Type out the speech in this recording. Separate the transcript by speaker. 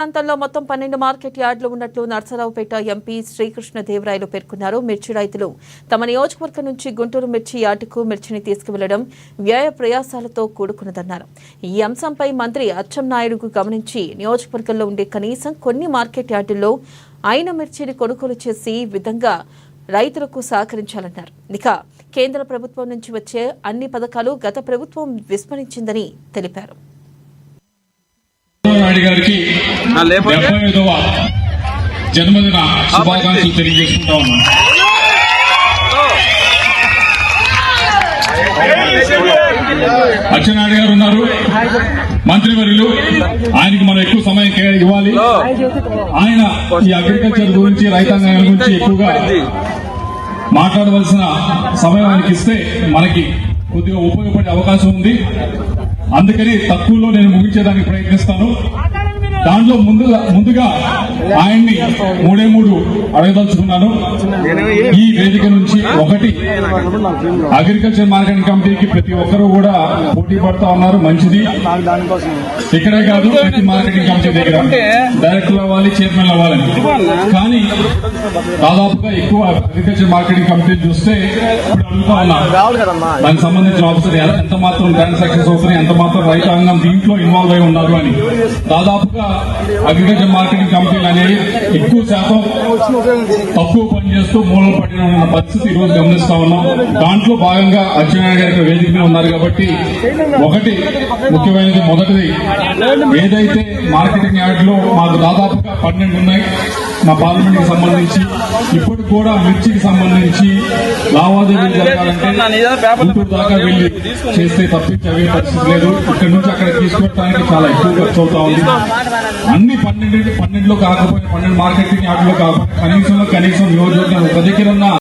Speaker 1: ప్రాంతంలో మొత్తం 12 మార్కెట్ యార్డులు ఉన్నట్లు నర్సరావుపేట ఎంపీ శ్రీకృష్ణదేవరాయలు పేర్కొన్నారు. మిర్చి రైతులు తమ నియోజకవర్గం నుంచి గుంటూరు మిర్చి యార్డుకు మిర్చిని తీసుకువెళ్లడం వ్యయ ప్రయాసాలతో కూడుకున్నదన్నారు. ఈ అంశంపై మంత్రి అచ్చెన్నాయుడుకు గమనించి నియోజకవర్గంలో ఉండే కనీసం కొన్ని మార్కెట్ యార్డుల్లో అయిన మిర్చిని కొనుగోలు చేసి విధంగా రైతులకు సహకరించాలన్నారు. ఇక కేంద్ర ప్రభుత్వం నుంచి వచ్చే అన్ని పథకాలు గత ప్రభుత్వం విస్మరించిందని తెలిపారు.
Speaker 2: గారికి 75వ జన్మదిన శుభాకాంక్షలు తెలియజేసుకుంటా ఉన్నాను. అచ్చెన్నాయుడు గారు ఉన్నారు, మంత్రివర్యులు. ఆయనకి మనం ఎక్కువ సమయం ఇవ్వాలి. ఆయన ఈ అగ్రికల్చర్ గురించి, రైతాంగం గురించి ఎక్కువగా మాట్లాడవలసిన సమయం ఆయనకి ఇస్తే మనకి కొద్దిగా ఉపయోగపడే అవకాశం ఉంది. అందుకని తక్కువలో నేను ముగించేదానికి ప్రయత్నిస్తాను. దాంట్లో ముందుగా ఆయన్ని 3 అడగదలుచుకున్నాను. ఈ వేదిక నుంచి ఒకటి, అగ్రికల్చర్ మార్కెటింగ్ కమిటీకి ప్రతి ఒక్కరూ కూడా పోటీ పడతా ఉన్నారు, మంచిది. ఇక్కడే కాదు, ప్రతి మార్కెటింగ్ కమిటీ దగ్గర డైరెక్టర్ అవ్వాలి, చైర్మన్ అవ్వాలని. కానీ దాదాపుగా ఎక్కువ అగ్రికల్చర్ మార్కెటింగ్ కమిటీ చూస్తే ఇప్పుడు అడుగుతా ఉన్నారు, దానికి సంబంధించిన ఆఫీసర్ ఎంత మాత్రం ట్రాన్సాక్షన్స్ అవుతున్నాయి, ఎంత మాత్రం రైతాంగం దీంట్లో ఇన్వాల్వ్ అయి ఉన్నారు అని. దాదాపుగా అగ్రికల్చర్ మార్కెటింగ్ కంపెనీలు అనేవి ఎక్కువ శాతం తక్కువ పనిచేస్తూ మూలలు పడిన పరిస్థితి ఈ రోజు గమనిస్తా ఉన్నాం. దాంట్లో భాగంగా అచ్చెన్నాయుడు గారి వేదిక మీద ఉన్నారు కాబట్టి ఒకటి ముఖ్యమైనది, మొదటిది ఏదైతే మార్కెటింగ్ యార్డులో మాకు దాదాపుగా 12 ఉన్నాయి మా పార్లమెంట్ కి సంబంధించి. ఇప్పటికి కూడా మిర్చికి సంబంధించి లావాదేవీలు జరగాలంటే గుంటూరు దాకా వెళ్లి చేస్తే తప్పించే పరిస్థితి లేదు. ఇక్కడి నుంచి అక్కడ తీసుకెళ్ళడానికి చాలా ఎక్కువ ఖర్చు అవుతా ఉంది. అన్ని 12లో కాకపోయినా 12 మార్కెటింగ్ యార్డులో కాకపోయినా కనీసం నియోజకవర్గం ఒక దగ్గర ఉన్న